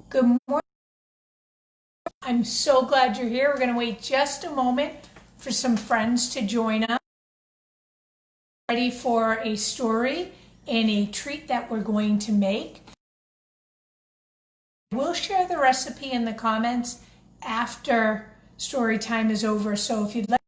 Good morning. I'm so glad you're here. We're going to wait just a moment for some friends to join us. Ready for a story and a treat that we're going to make. We'll share the recipe in the comments after story time is over. So if you'd like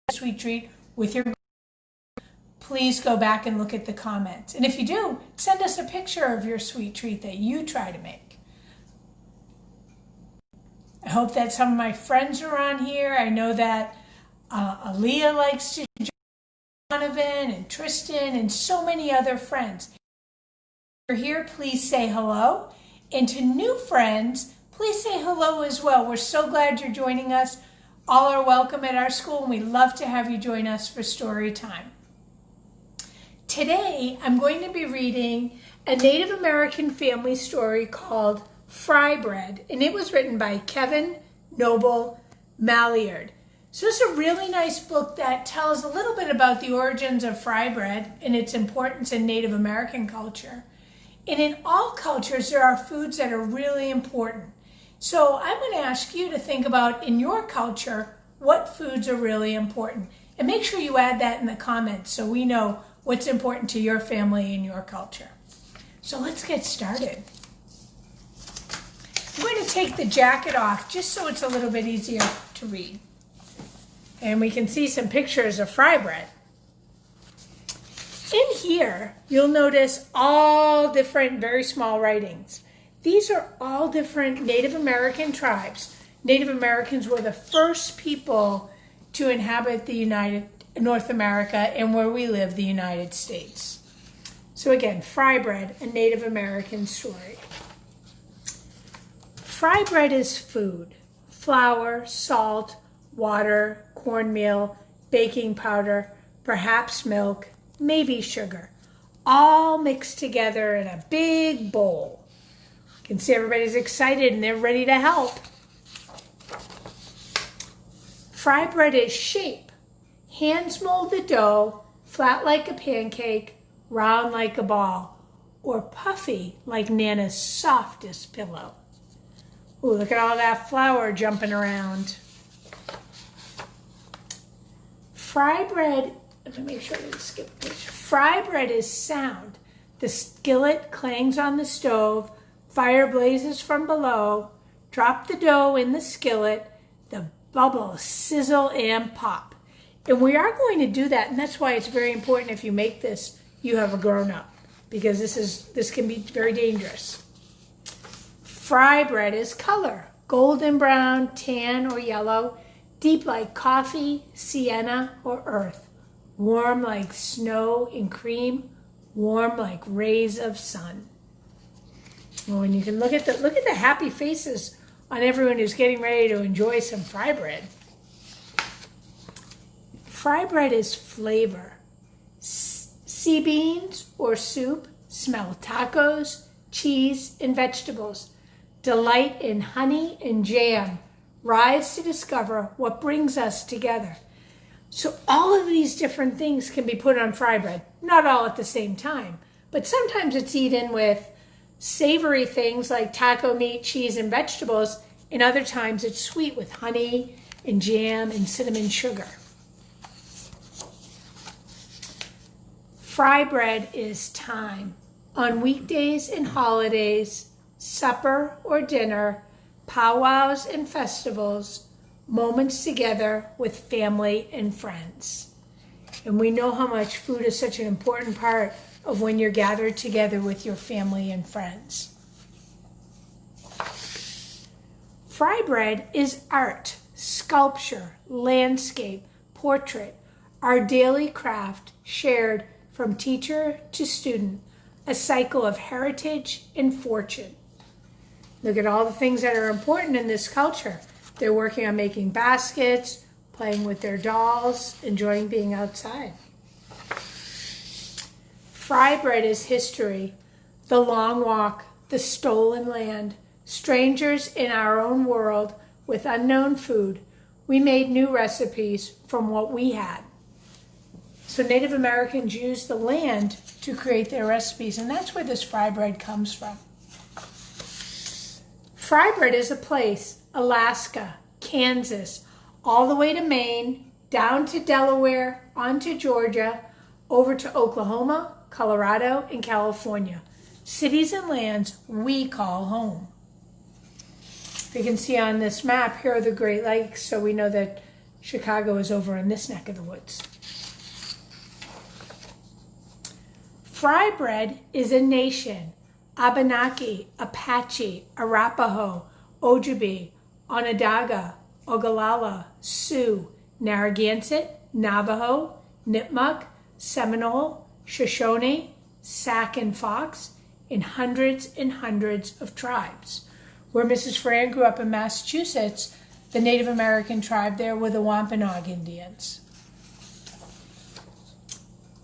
a sweet treat with your, please go back and look at the comments. And if you do, send us a picture of your sweet treat that you try to make. I hope that some of my friends are on here. I know that Aaliyah likes to join, Donovan and Tristan and so many other friends. If you're here, please say hello. And to new friends, please say hello as well. We're so glad you're joining us. All are welcome at our school, and we love to have you join us for story time. Today, I'm going to be reading a Native American family story called Fry Bread, and it was written by Kevin Noble Maillard. So it's a really nice book that tells a little bit about the origins of fry bread and its importance in Native American culture. And in all cultures, there are foods that are really important. So I'm going to ask you to think about, in your culture, what foods are really important. And make sure you add that in the comments so we know what's important to your family and your culture. So let's get started. I'm going to take the jacket off just so it's a little bit easier to read. And we can see some pictures of fry bread. In here, you'll notice all different very small writings. These are all different Native American tribes. Native Americans were the first people to inhabit the North America and where we live, the United States. So again, fry bread, a Native American story. Fry bread is food: flour, salt, water, cornmeal, baking powder, perhaps milk, maybe sugar, all mixed together in a big bowl. You can see everybody's excited and they're ready to help. Fry bread is shape. Hands mold the dough, flat like a pancake, round like a ball, or puffy like Nana's softest pillow. Ooh, look at all that flour jumping around. Fry bread, let me make sure I didn't skip a page. Fry bread is sound. The skillet clangs on the stove, fire blazes from below. Drop the dough in the skillet, the bubbles sizzle and pop. And we are going to do that, and that's why it's very important if you make this, you have a grown-up, because this can be very dangerous. Fry bread is color: golden brown, tan, or yellow, deep like coffee, sienna, or earth, warm like snow and cream, warm like rays of sun. Oh, and you can look at the happy faces on everyone who's getting ready to enjoy some fry bread. Fry bread is flavor. Sea beans or soup smell tacos, cheese, and vegetables. Delight in honey and jam. Rise to discover what brings us together. So all of these different things can be put on fry bread. Not all at the same time, but sometimes it's eaten with savory things like taco meat, cheese, and vegetables, and other times it's sweet with honey and jam and cinnamon sugar. Fry bread is time. On weekdays and holidays, supper or dinner, powwows and festivals, moments together with family and friends. And we know how much food is such an important part of when you're gathered together with your family and friends. Fry bread is art, sculpture, landscape, portrait, our daily craft shared from teacher to student, a cycle of heritage and fortune. Look at all the things that are important in this culture. They're working on making baskets, playing with their dolls, enjoying being outside. Fry bread is history, the long walk, the stolen land, strangers in our own world with unknown food. We made new recipes from what we had. So Native Americans used the land to create their recipes, and that's where this fry bread comes from. Fry bread is a place, Alaska, Kansas, all the way to Maine, down to Delaware, on to Georgia, over to Oklahoma, Colorado, and California. Cities and lands we call home. If you can see on this map, here are the Great Lakes, so we know that Chicago is over in this neck of the woods. Fry bread is a nation. Abenaki, Apache, Arapaho, Ojibwe, Onondaga, Ogallala, Sioux, Narragansett, Navajo, Nipmuc, Seminole, Shoshone, Sac and Fox, and hundreds of tribes. Where Mrs. Farrand grew up in Massachusetts, the Native American tribe there were the Wampanoag Indians.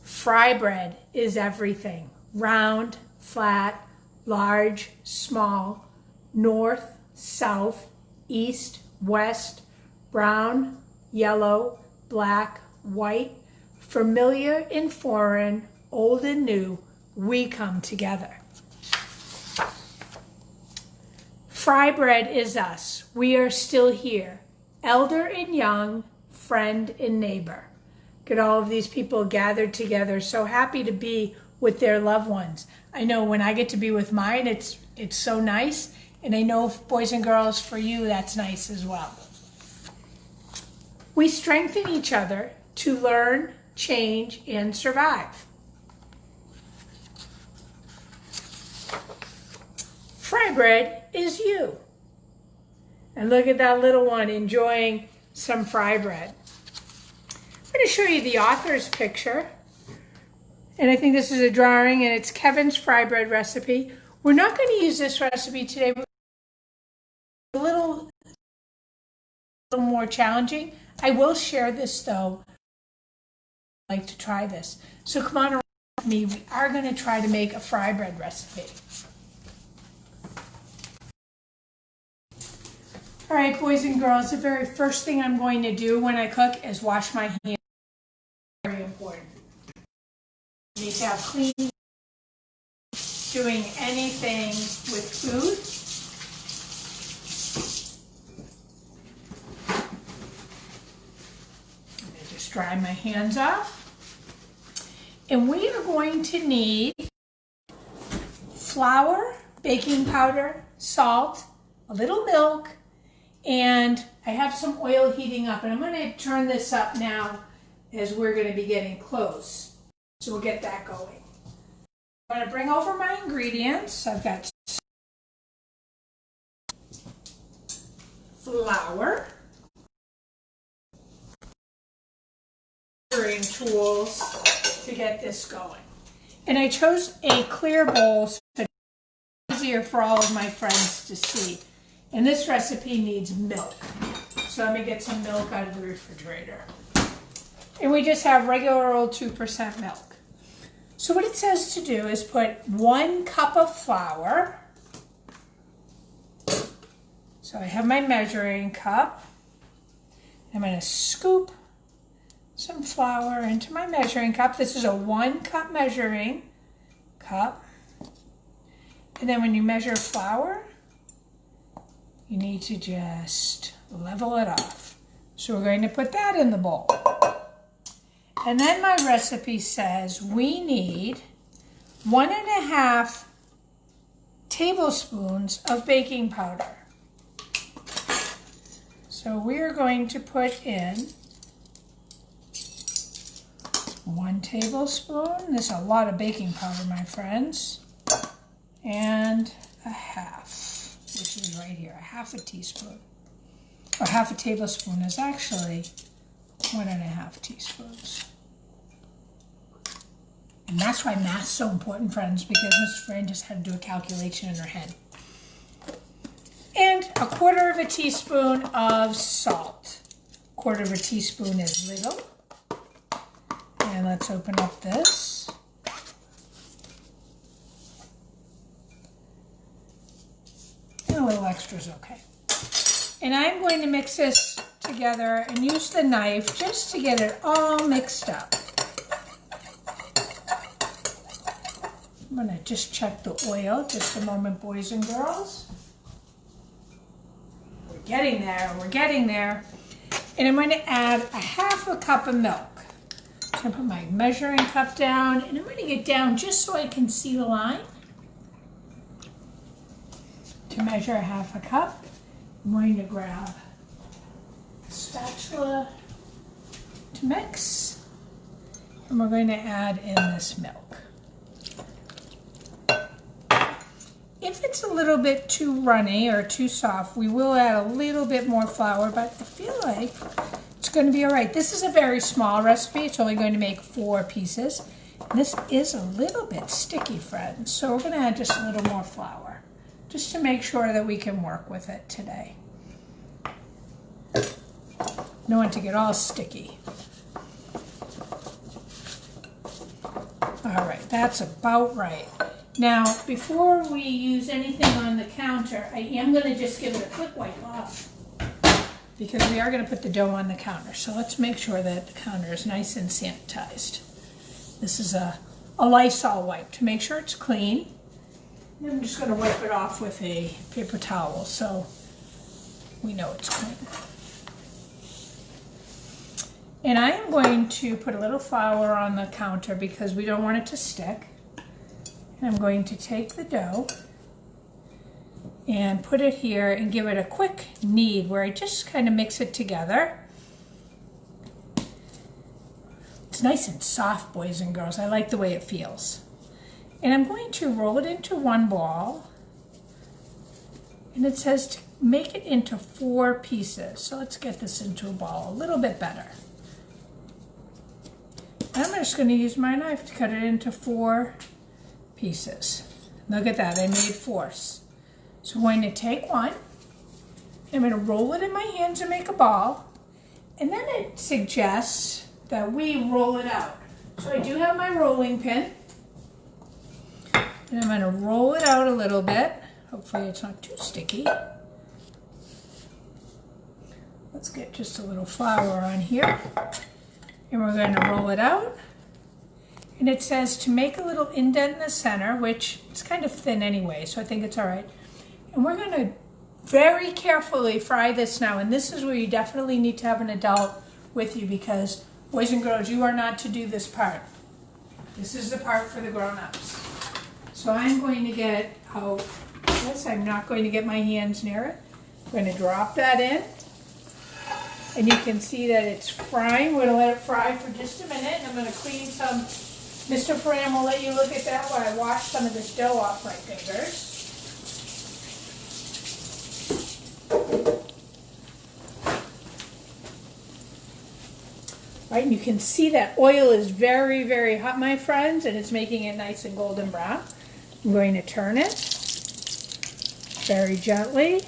Fry bread is everything. Round, flat, large, small, north, south, east, west, brown, yellow, black, white, familiar and foreign, old and new, we come together. Fry bread is us. We are still here. Elder and young, friend and neighbor. Look at all of these people gathered together, so happy to be with their loved ones. I know when I get to be with mine, it's so nice. And I know, boys and girls, for you, that's nice as well. We strengthen each other to learn, change, and survive. Fry bread is you. And look at that little one enjoying some fry bread. I'm going to show you the author's picture. And I think this is a drawing, and it's Kevin's fry bread recipe. We're not going to use this recipe today. A little more challenging. I will share this, though. I'd like to try this. So come on around with me. We are going to try to make a fry bread recipe. All right, boys and girls, the very first thing I'm going to do when I cook is wash my hands. Very important. You need to have clean doing anything with food. I'm going to just dry my hands off. And we are going to need flour, baking powder, salt, a little milk, and I have some oil heating up, and I'm going to turn this up now as we're going to be getting close. So we'll get that going. I'm going to bring over my ingredients. I've got flour, measuring tools to get this going. And I chose a clear bowl so it's easier for all of my friends to see. And this recipe needs milk. So I'm going to get some milk out of the refrigerator. And we just have regular old 2% milk. So what it says to do is put 1 cup of flour. So I have my measuring cup. I'm going to scoop some flour into my measuring cup. This is a 1 cup measuring cup. And then when you measure flour, you need to just level it off. So we're going to put that in the bowl. And then my recipe says we need 1.5 tablespoons of baking powder. So we're going to put in 1 tablespoon. This is a lot of baking powder, my friends. And 1/2, which is right here, 1/2 teaspoon. Or 1/2 tablespoon is actually 1.5 teaspoons. And that's why math's so important, friends, because Mrs. Farrand just had to do a calculation in her head. And 1/4 teaspoon of salt. 1/4 teaspoon is little. And let's open up this. And a little extra is okay. And I'm going to mix this together and use the knife just to get it all mixed up. I'm going to just check the oil. Just a moment, boys and girls. getting there, we're getting there. And I'm going to add a 1/2 cup of milk. So I'm going to put my measuring cup down, and I'm going to get down just so I can see the line. To measure a 1/2 cup, I'm going to grab a spatula to mix, and we're going to add in this milk. If it's a little bit too runny or too soft, we will add a little bit more flour, but I feel like it's going to be all right. This is a very small recipe. It's only going to make 4 pieces. And this is a little bit sticky, friends, so we're going to add just a little more flour, just to make sure that we can work with it today. Don't want it to get all sticky. All right, that's about right. Now, before we use anything on the counter, I am going to just give it a quick wipe off because we are going to put the dough on the counter. So let's make sure that the counter is nice and sanitized. This is a Lysol wipe to make sure it's clean. And I'm just going to wipe it off with a paper towel so we know it's clean. And I am going to put a little flour on the counter because we don't want it to stick. And I'm going to take the dough and put it here and give it a quick knead where I just kind of mix it together. It's nice and soft, boys and girls. I like the way it feels. And I'm going to roll it into one ball. And it says to make it into 4 pieces. So let's get this into a ball a little bit better. I'm just going to use my knife to cut it into 4 pieces. Look at that, I made 4. So I'm going to take one, I'm going to roll it in my hands and make a ball, and then it suggests that we roll it out. So I do have my rolling pin, and I'm going to roll it out a little bit. Hopefully it's not too sticky. Let's get just a little flour on here. And we're going to roll it out. And it says to make a little indent in the center, which is kind of thin anyway, so I think it's all right. And we're going to very carefully fry this now. And this is where you definitely need to have an adult with you because, boys and girls, you are not to do this part. This is the part for the grown-ups. So I'm going to get out this. I'm not going to get my hands near it. I'm going to drop that in. And you can see that it's frying. We're going to let it fry for just a minute. And I'm going to clean some. Mr. Farrand will let you look at that while I wash some of this dough off my fingers. Right, and you can see that oil is very, very hot, my friends, and it's making it nice and golden brown. I'm going to turn it very gently.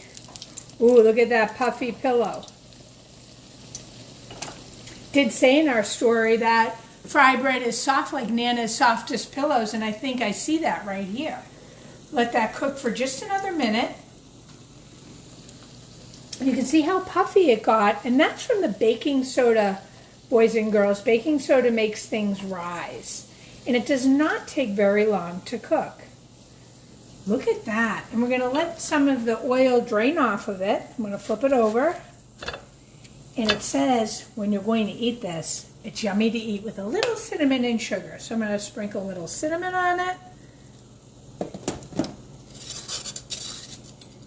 Ooh, look at that puffy pillow. Did say in our story that fry bread is soft like Nana's softest pillows, and I think I see that right here. Let that cook for just another minute. You can see how puffy it got, and that's from the baking soda, boys and girls. Baking soda makes things rise, and it does not take very long to cook. Look at that. And we're going to let some of the oil drain off of it. I'm going to flip it over. And it says, when you're going to eat this, it's yummy to eat with a little cinnamon and sugar. So I'm going to sprinkle a little cinnamon on it.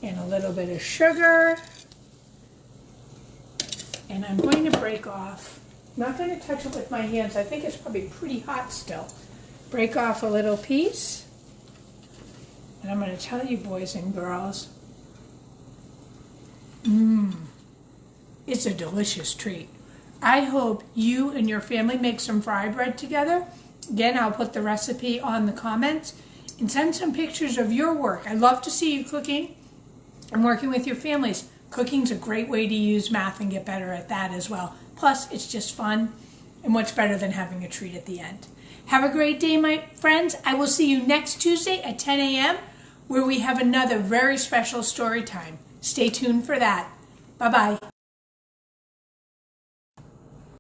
And a little bit of sugar. And I'm going to break off. I'm not going to touch it with my hands. I think it's probably pretty hot still. Break off a little piece. And I'm going to tell you, boys and girls, it's a delicious treat. I hope you and your family make some fry bread together. Again, I'll put the recipe on the comments and send some pictures of your work. I love to see you cooking and working with your families. Cooking's a great way to use math and get better at that as well. Plus, it's just fun, and what's better than having a treat at the end. Have a great day, my friends. I will see you next Tuesday at 10 a.m. where we have another very special story time. Stay tuned for that. Bye-bye.